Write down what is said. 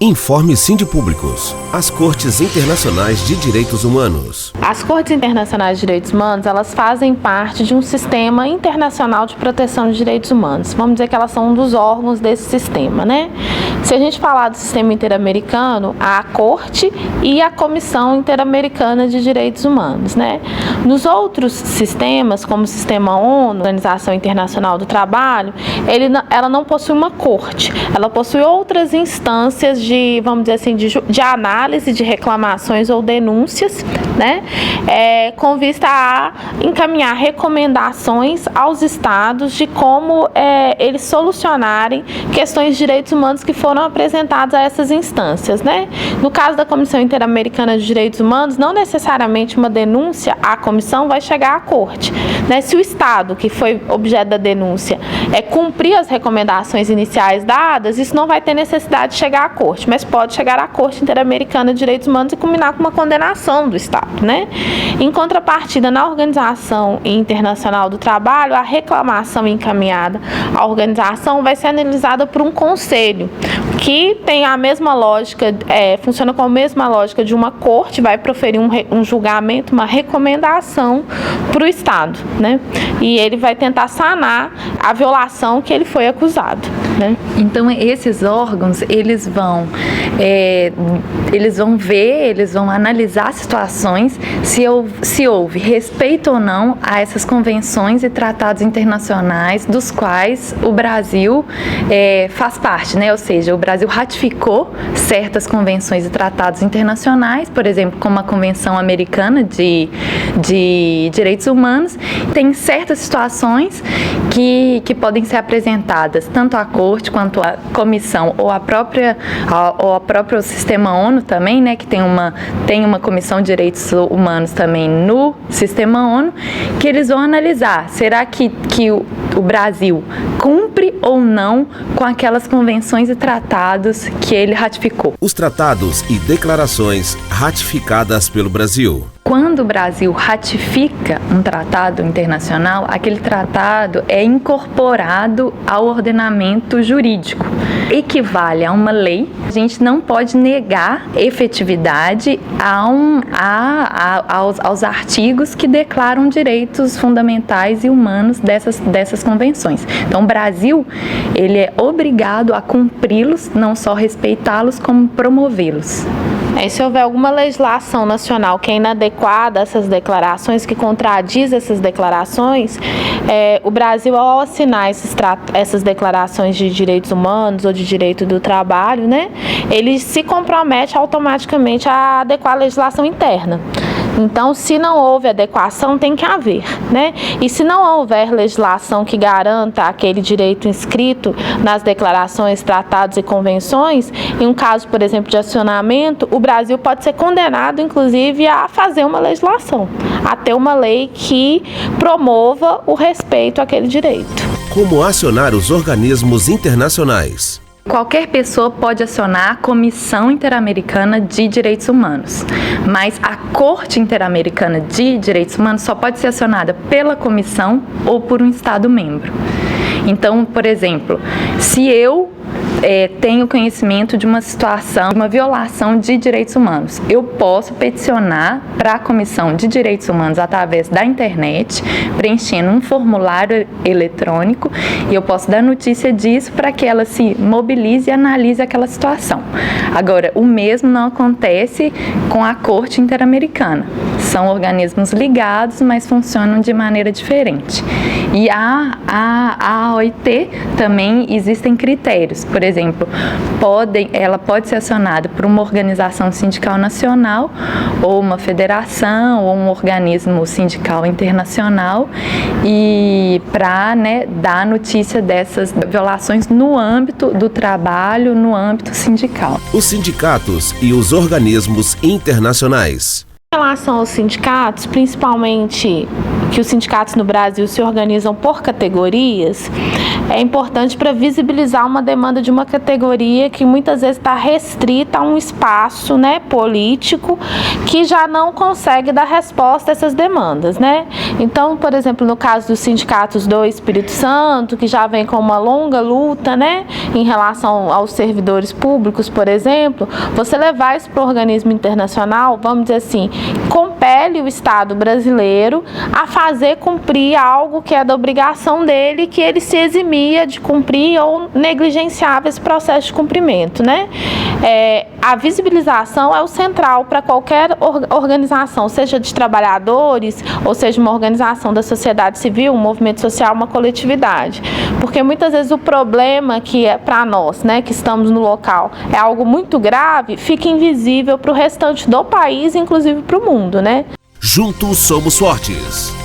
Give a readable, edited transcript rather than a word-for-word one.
Informe Sindipúblicos, as Cortes Internacionais de Direitos Humanos. As Cortes Internacionais de Direitos Humanos, elas fazem parte de um sistema internacional de proteção de direitos humanos. Vamos dizer que elas são um dos órgãos desse sistema, né? Se a gente falar do sistema interamericano, há a Corte e a Comissão Interamericana de Direitos Humanos, né? Nos outros sistemas, como o sistema ONU, Organização Internacional do Trabalho, ela não possui uma corte, ela possui outras instâncias vamos dizer assim, de análise de reclamações ou denúncias, né, com vista a encaminhar recomendações aos estados de como eles solucionarem questões de direitos humanos que foram apresentadas a essas instâncias, né. No caso da Comissão Interamericana de Direitos Humanos, não necessariamente uma denúncia à comissão vai chegar à corte, né. Se o estado que foi objeto da denúncia cumprir as recomendações iniciais dadas, isso não vai ter necessidade de chegar à corte, mas pode chegar à Corte Interamericana de Direitos Humanos e culminar com uma condenação do Estado, né? Em contrapartida, na Organização Internacional do Trabalho, a reclamação encaminhada à organização vai ser analisada por um conselho, que tem a mesma lógica, funciona com a mesma lógica de uma corte, vai proferir um julgamento, uma recomendação para o Estado, né? E ele vai tentar sanar a violação que ele foi acusado, né? Então, esses órgãos, eles vão ver, eles vão analisar situações, se houve respeito ou não a essas convenções e tratados internacionais dos quais o Brasil faz parte, né? Ou seja, o Brasil ratificou certas convenções e tratados internacionais, por exemplo, como a Convenção Americana de Direitos Humanos. Tem certas situações que podem ser apresentadas tanto à Corte quanto à Comissão ou ao próprio sistema ONU também, né, que tem uma Comissão de Direitos Humanos também no sistema ONU, que eles vão analisar, será que o Brasil cumpre ou não com aquelas convenções e tratados que ele ratificou. Os tratados e declarações ratificadas pelo Brasil. Quando o Brasil ratifica um tratado internacional, aquele tratado é incorporado ao ordenamento jurídico. Equivale a uma lei. A gente não pode negar efetividade aos artigos que declaram direitos fundamentais e humanos dessas convenções. Então, o Brasil, ele é obrigado a cumpri-los, não só respeitá-los, como promovê-los. Se houver alguma legislação nacional que é inadequada a essas declarações, que contradiz essas declarações, o Brasil, ao assinar essas declarações de direitos humanos ou de direito do trabalho, né, ele se compromete automaticamente a adequar a legislação interna. Então, se não houve adequação, tem que haver, né? E se não houver legislação que garanta aquele direito inscrito nas declarações, tratados e convenções, em um caso, por exemplo, de acionamento, o Brasil pode ser condenado, inclusive, a fazer uma legislação, a ter uma lei que promova o respeito àquele direito. Como acionar os organismos internacionais? Qualquer pessoa pode acionar a Comissão Interamericana de Direitos Humanos, mas a Corte Interamericana de Direitos Humanos só pode ser acionada pela comissão ou por um Estado-membro. Então, por exemplo, se eu tenho conhecimento de uma situação, de uma violação de direitos humanos, eu posso peticionar para a Comissão de Direitos Humanos através da internet, preenchendo um formulário eletrônico, e eu posso dar notícia disso para que ela se mobilize e analise aquela situação. Agora, o mesmo não acontece com a Corte Interamericana. São organismos ligados, mas funcionam de maneira diferente. E a OIT também existem critérios. Por exemplo, ela pode ser acionada por uma organização sindical nacional, ou uma federação, ou um organismo sindical internacional, e para dar notícia dessas violações no âmbito do trabalho, no âmbito sindical. Os sindicatos e os organismos internacionais. Em relação aos sindicatos, principalmente que os sindicatos no Brasil se organizam por categorias, é importante para visibilizar uma demanda de uma categoria que muitas vezes está restrita a um espaço, né, político, que já não consegue dar resposta a essas demandas, né? Então, por exemplo, no caso dos sindicatos do Espírito Santo, que já vem com uma longa luta, né, em relação aos servidores públicos, por exemplo, você levar isso para o organismo internacional, vamos dizer assim, compele o Estado brasileiro a fazer cumprir algo que é da obrigação dele, que ele se eximia de cumprir ou negligenciava esse processo de cumprimento, né? A visibilização é o central para qualquer organização, seja de trabalhadores, ou seja uma organização da sociedade civil, um movimento social, uma coletividade. Porque muitas vezes o problema que é para nós, né, que estamos no local, é algo muito grave, fica invisível para o restante do país, inclusive para o mundo, né? Juntos somos fortes.